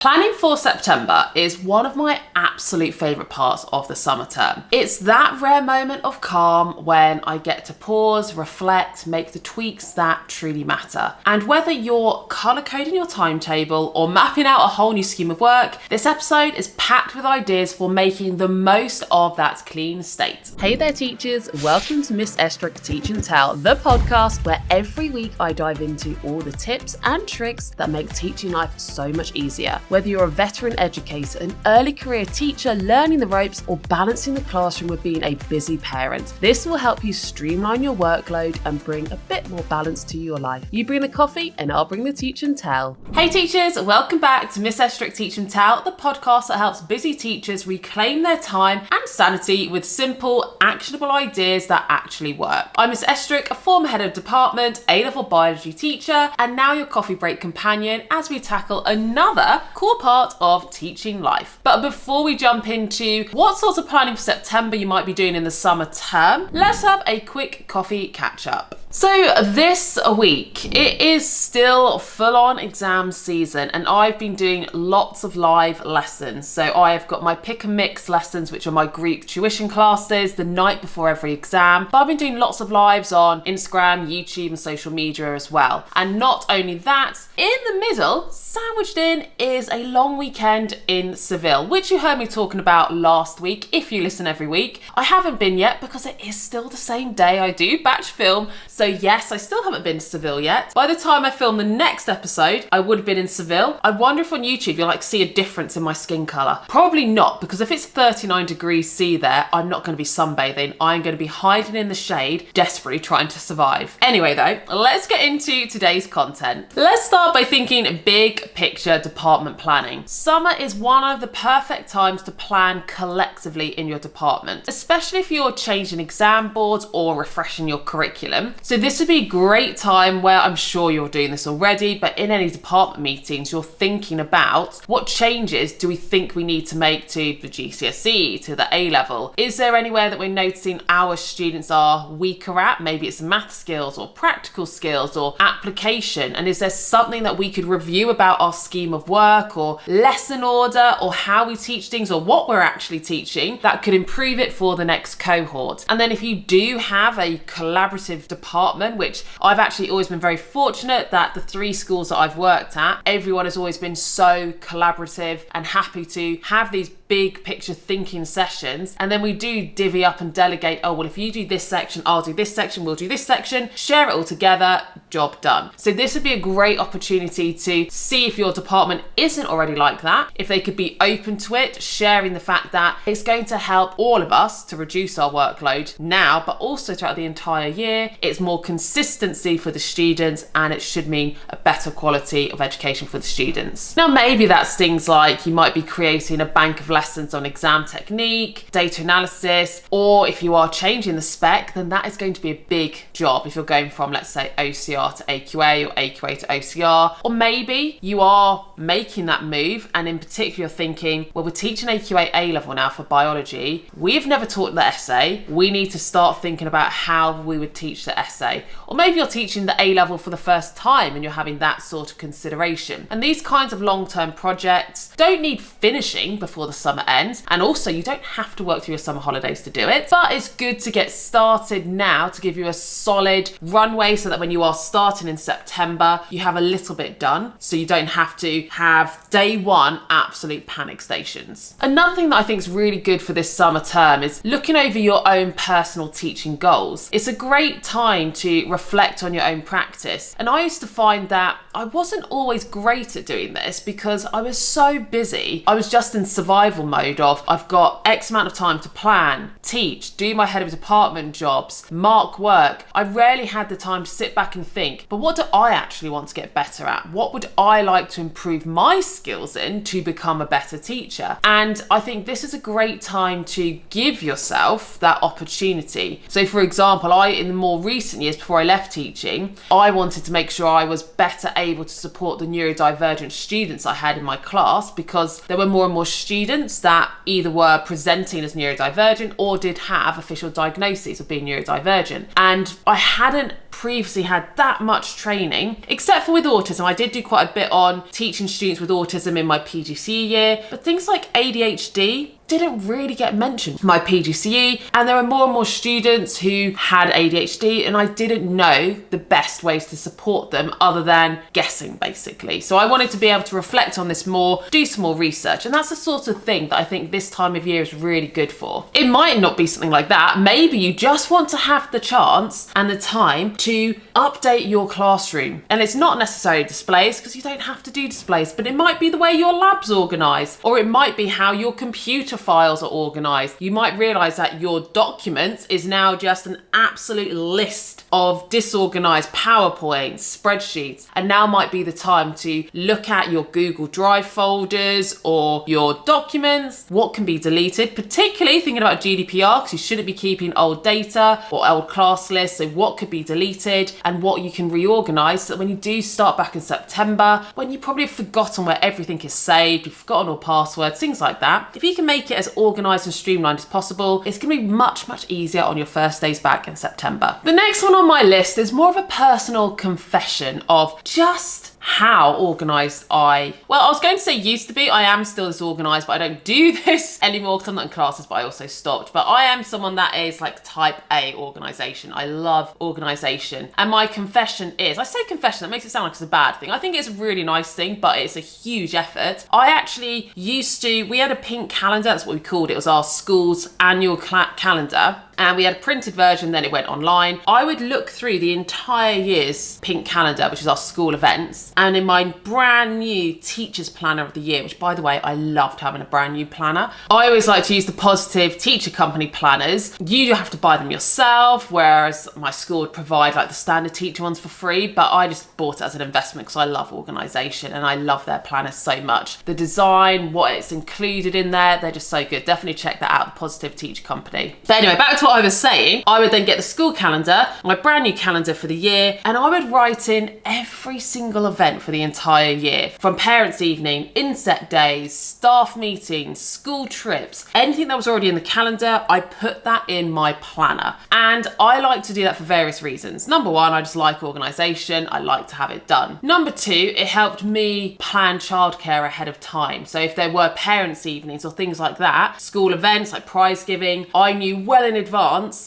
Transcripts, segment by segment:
Planning for September is one of my absolute favourite parts of the summer term. It's that rare moment of calm when I get to pause, reflect, make the tweaks that truly matter. And whether you're colour coding your timetable or mapping out a whole new scheme of work, this episode is packed with ideas for making the most of that clean slate. Hey there teachers, welcome to Miss Estruch Teach and Tell, the podcast where every week I dive into all the tips and tricks that make teaching life so much easier. Whether you're a veteran educator, an early career teacher learning the ropes, or balancing the classroom with being a busy parent, this will help you streamline your workload and bring a bit more balance to your life. You bring the coffee and I'll bring the teach and tell. Hey teachers, welcome back to Miss Estruch Teach and Tell, the podcast that helps busy teachers reclaim their time and sanity with simple, actionable ideas that actually work. I'm Miss Estruch, a former head of department, A-level biology teacher, and now your coffee break companion as we tackle another core part of teaching life. But before we jump into what sorts of planning for September you might be doing in the summer term, let's have a quick coffee catch up. So this week, it is still full-on exam season and I've been doing lots of live lessons. So I have got my pick and mix lessons, which are my Greek tuition classes the night before every exam. But I've been doing lots of lives on Instagram, YouTube and social media as well. And not only that, in the middle, sandwiched in, is a long weekend in Seville, which you heard me talking about last week if you listen every week. I haven't been yet because it is still the same day I do batch film. So yes, I still haven't been to Seville yet. By the time I film the next episode, I would have been in Seville. I wonder if on YouTube you'll see a difference in my skin colour. Probably not, because if it's 39 degrees C there, I'm not going to be sunbathing. I'm going to be hiding in the shade, desperately trying to survive. Anyway though, let's get into today's content. Let's start by thinking big picture department planning. Summer is one of the perfect times to plan collectively in your department, especially if you're changing exam boards or refreshing your curriculum. So this would be a great time where I'm sure you're doing this already, but in any department meetings, you're thinking about what changes do we think we need to make to the GCSE, to the A-level? Is there anywhere that we're noticing our students are weaker at? Maybe it's math skills or practical skills or application. And is there something that we could review about our scheme of work or lesson order or how we teach things or what we're actually teaching that could improve it for the next cohort? And then if you do have a collaborative department, which I've actually always been very fortunate that the 3 schools that I've worked at, everyone has always been so collaborative and happy to have these big picture thinking sessions. And then we do divvy up and delegate, oh, well, if you do this section, I'll do this section, we'll do this section, share it all together, job done. So this would be a great opportunity to see if your department isn't already like that, if they could be open to it, sharing the fact that it's going to help all of us to reduce our workload now, but also throughout the entire year. It's more consistency for the students and it should mean a better quality of education for the students. Now, maybe that's things like you might be creating a bank of lessons on exam technique, data analysis, or if you are changing the spec, then that is going to be a big job if you're going from, let's say, OCR to AQA or AQA to OCR. Or maybe you are making that move and in particular you're thinking, well, we're teaching AQA A-level now for biology. We've never taught the essay. We need to start thinking about how we would teach the essay. Or maybe you're teaching the A-level for the first time and you're having that sort of consideration. And these kinds of long-term projects don't need finishing before the summer ends, and also you don't have to work through your summer holidays to do it, but it's good to get started now to give you a solid runway so that when you are starting in September, you have a little bit done so you don't have to have day one absolute panic stations. Another thing that I think is really good for this summer term is looking over your own personal teaching goals. It's a great time to reflect on your own practice, and I used to find that I wasn't always great at doing this because I was so busy. I was just in survival mode of I've got X amount of time to plan, teach, do my head of department jobs, mark work. I rarely had the time to sit back and think, but what do I actually want to get better at? What would I like to improve my skills in to become a better teacher? And I think this is a great time to give yourself that opportunity. So for example, in the more recent years before I left teaching, I wanted to make sure I was better able to support the neurodivergent students I had in my class because there were more and more students that either were presenting as neurodivergent or did have official diagnoses of being neurodivergent. And I hadn't previously had that much training, except for with autism. I did do quite a bit on teaching students with autism in my PGCE year, but things like ADHD didn't really get mentioned for my PGCE, and there are more and more students who had ADHD, and I didn't know the best ways to support them other than guessing, basically. So I wanted to be able to reflect on this more, do some more research, and that's the sort of thing that I think this time of year is really good for. It might not be something like that. Maybe you just want to have the chance and the time to update your classroom, and it's not necessarily displays, because you don't have to do displays, but it might be the way your lab's organised, or it might be how your computer files are organised. You might realise that your documents is now just an absolute list of disorganised PowerPoints, spreadsheets, and now might be the time to look at your Google Drive folders or your documents, what can be deleted, particularly thinking about GDPR, because you shouldn't be keeping old data or old class lists, so what could be deleted and what you can reorganise, so that when you do start back in September, when you probably have forgotten where everything is saved, you've forgotten all passwords, things like that, if you can make it as organised and streamlined as possible, it's going to be much easier on your first days back in September. The next one on my list is more of a personal confession of just how organised I was going to say used to be. I am still this organised, but I don't do this anymore because I'm not in classes, but I also stopped. But I am someone that is like type A organisation. I love organisation. And my confession is, I say confession, that makes it sound like it's a bad thing. I think it's a really nice thing, but it's a huge effort. I actually we had a pink calendar, that's what we called it. It was our school's annual calendar. And we had a printed version, then it went online. I would look through the entire year's pink calendar, which is our school events, and in my brand new teacher's planner of the year, which by the way, I loved having a brand new planner. I always like to use the Positive Teacher Company planners. You have to buy them yourself, whereas my school would provide like the standard teacher ones for free, but I just bought it as an investment because I love organisation and I love their planners so much. The design, what it's included in there, they're just so good. Definitely check that out, the Positive Teacher Company. But anyway, back to what I was saying, I would then get the school calendar, my brand new calendar for the year, and I would write in every single event for the entire year, from parents' evening, inset days, staff meetings, school trips, anything that was already in the calendar, I put that in my planner. And I like to do that for various reasons. Number one, I just like organisation. I like to have it done. Number two, it helped me plan childcare ahead of time. So if there were parents' evenings or things like that, school events like prize giving, I knew well in advance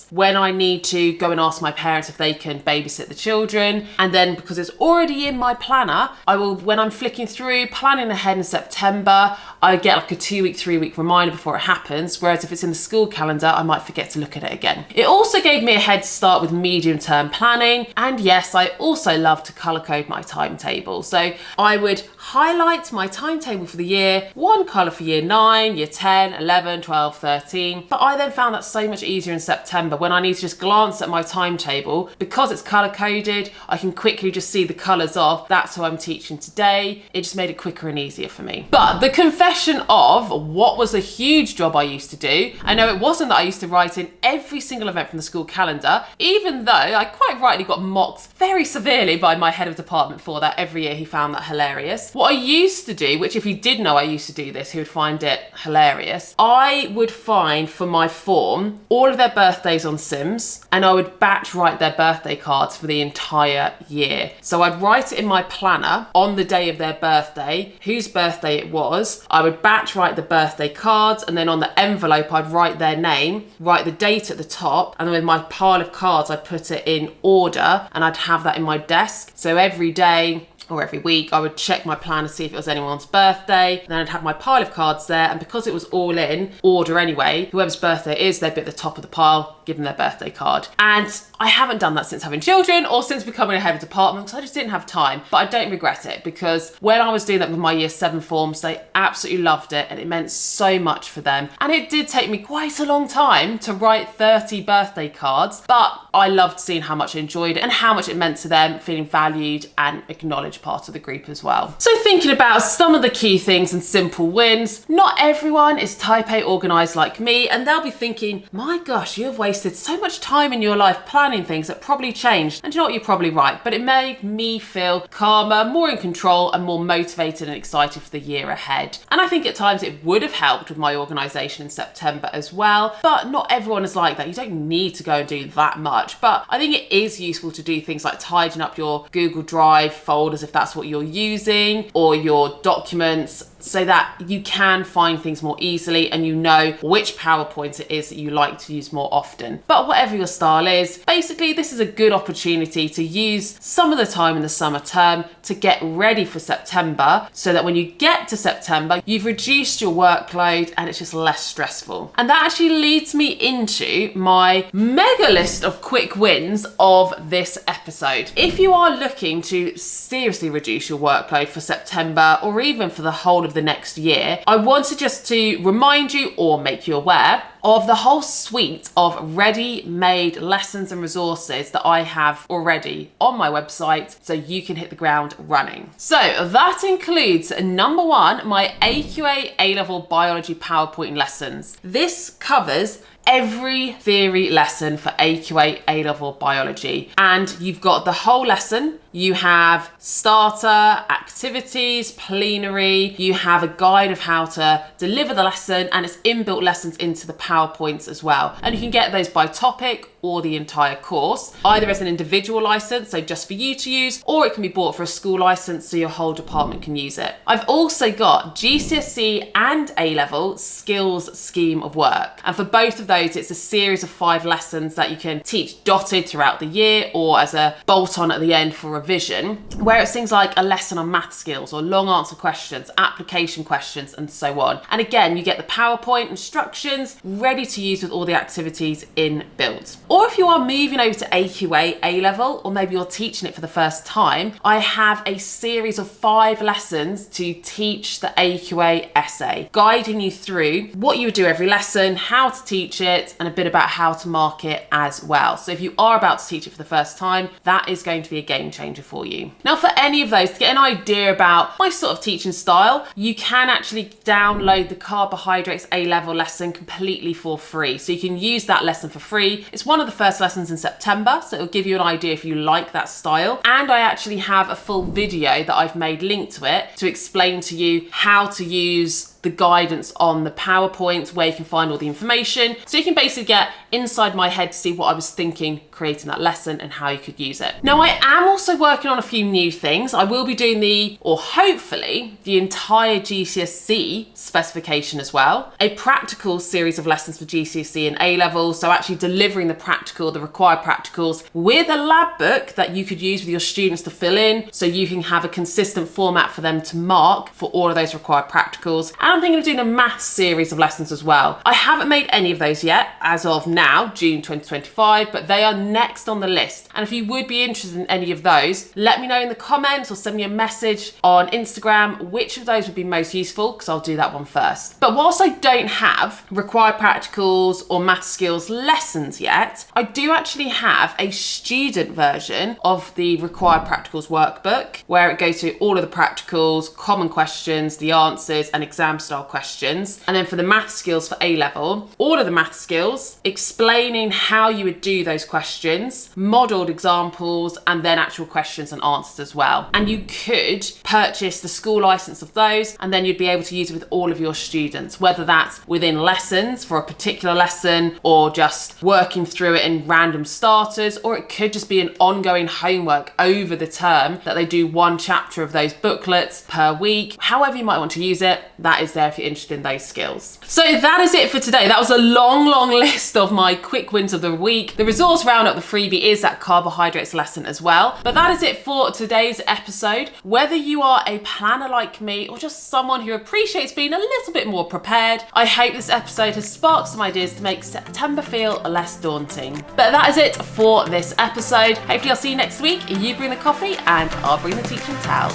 when I need to go and ask my parents if they can babysit the children. And then because it's already in my planner, I will, when I'm flicking through, planning ahead in September, I get like a 2-week, 3-week reminder before it happens. Whereas if it's in the school calendar, I might forget to look at it again. It also gave me a head start with medium-term planning. And yes, I also love to colour code my timetable. So I would highlight my timetable for the year, one colour for year 9, year 10, 11, 12, 13. But I then found that so much easier in September when I need to just glance at my timetable. Because it's colour coded, I can quickly just see the colours of that's who I'm teaching today. It just made it quicker and easier for me. But the confession of what was a huge job I used to do, I know it wasn't that I used to write in every single event from the school calendar, even though I quite rightly got mocked very severely by my head of department for that every year. He found that hilarious. What I used to do, which if he did know I used to do this, he would find it hilarious. I would find for my form all of their birthdays on Sims, and I would batch write their birthday cards for the entire year. So I'd write it in my planner on the day of their birthday, whose birthday it was. I would batch write the birthday cards, and then on the envelope I'd write their name, write the date at the top, and then with my pile of cards I'd put it in order, and I'd have that in my desk. So every day or every week I would check my plan to see if it was anyone's birthday, and then I'd have my pile of cards there, and because it was all in order anyway, whoever's birthday it is, they'd be at the top of the pile, give them their birthday card. And I haven't done that since having children or since becoming a head of department, because I just didn't have time. But I don't regret it, because when I was doing that with my year 7 forms, they absolutely loved it and it meant so much for them. And it did take me quite a long time to write 30 birthday cards, but I loved seeing how much I enjoyed it and how much it meant to them, feeling valued and acknowledged part of the group as well. So thinking about some of the key things and simple wins, not everyone is type A organised like me, and they'll be thinking, my gosh, you have wasted so much time in your life planning things that probably changed. And you know what, you're probably right, but it made me feel calmer, more in control, and more motivated and excited for the year ahead. And I think at times it would have helped with my organisation in September as well, but not everyone is like that. You don't need to go and do that much, but I think it is useful to do things like tidying up your Google Drive folders if that's what you're using, or your documents, so that you can find things more easily and you know which PowerPoint it is that you like to use more often. But whatever your style is, basically this is a good opportunity to use some of the time in the summer term to get ready for September, so that when you get to September, you've reduced your workload and it's just less stressful. And that actually leads me into my mega list of quick wins of this episode. If you are looking to seriously reduce your workload for September, or even for the whole of the next year, I wanted just to remind you or make you aware of the whole suite of ready-made lessons and resources that I have already on my website, so you can hit the ground running. So that includes, number one, my AQA A-level biology PowerPoint lessons. This covers every theory lesson for AQA A-level biology, and you've got the whole lesson. You have starter, activities, plenary, you have a guide of how to deliver the lesson, and it's inbuilt lessons into the PowerPoints as well. And you can get those by topic or the entire course, either as an individual license, so just for you to use, or it can be bought for a school license so your whole department can use it. I've also got GCSE and A-level skills scheme of work. And for both of those, it's a series of 5 lessons that you can teach dotted throughout the year or as a bolt-on at the end for revision, where it's things like a lesson on math skills or long answer questions, application questions, and so on. And again, you get the PowerPoint instructions ready to use with all the activities inbuilt. Or if you are moving over to AQA A-level, or maybe you're teaching it for the first time, I have a series of 5 lessons to teach the AQA essay, guiding you through what you would do every lesson, how to teach it, and a bit about how to mark it as well. So if you are about to teach it for the first time, that is going to be a game changer for you. Now, for any of those, to get an idea about my sort of teaching style, you can actually download the carbohydrates A-level lesson completely for free. So you can use that lesson for free. It's one of the first lessons in September, so it'll give you an idea if you like that style. And I actually have a full video that I've made linked to it to explain to you how to use the guidance on the PowerPoint, where you can find all the information. So you can basically get inside my head to see what I was thinking creating that lesson and how you could use it. Now, I am also working on a few new things. I will be doing hopefully the entire GCSE specification as well. A practical series of lessons for GCSE and A-level. So actually delivering the required practicals with a lab book that you could use with your students to fill in, so you can have a consistent format for them to mark for all of those required practicals. And I'm thinking of doing a maths series of lessons as well. I haven't made any of those yet as of now, June 2025, but they are next on the list. And if you would be interested in any of those, let me know in the comments or send me a message on Instagram which of those would be most useful, because I'll do that one first. But whilst I don't have required practicals or math skills lessons yet, I do actually have a student version of the required practicals workbook, where it goes through all of the practicals, common questions, the answers, and exam style questions. And then for the math skills for A-level, all of the math skills, explaining how you would do those questions, modelled examples, and then actual questions and answers as well. And you could purchase the school license of those, and then you'd be able to use it with all of your students, whether that's within lessons for a particular lesson, or just working through it in random starters, or it could just be an ongoing homework over the term that they do one chapter of those booklets per week. However you might want to use it, that is there if you're interested in those skills. So that is it for today. That was a long list of my quick wins of the week. The resource roundup, the freebie, is that carbohydrates lesson as well. But that is it for today's episode. Whether you are a planner like me or just someone who appreciates being a little bit more prepared, I hope this episode has sparked some ideas to make September feel less daunting. But that is it for this episode. Hopefully I'll see you next week. You bring the coffee and I'll bring the teaching towel.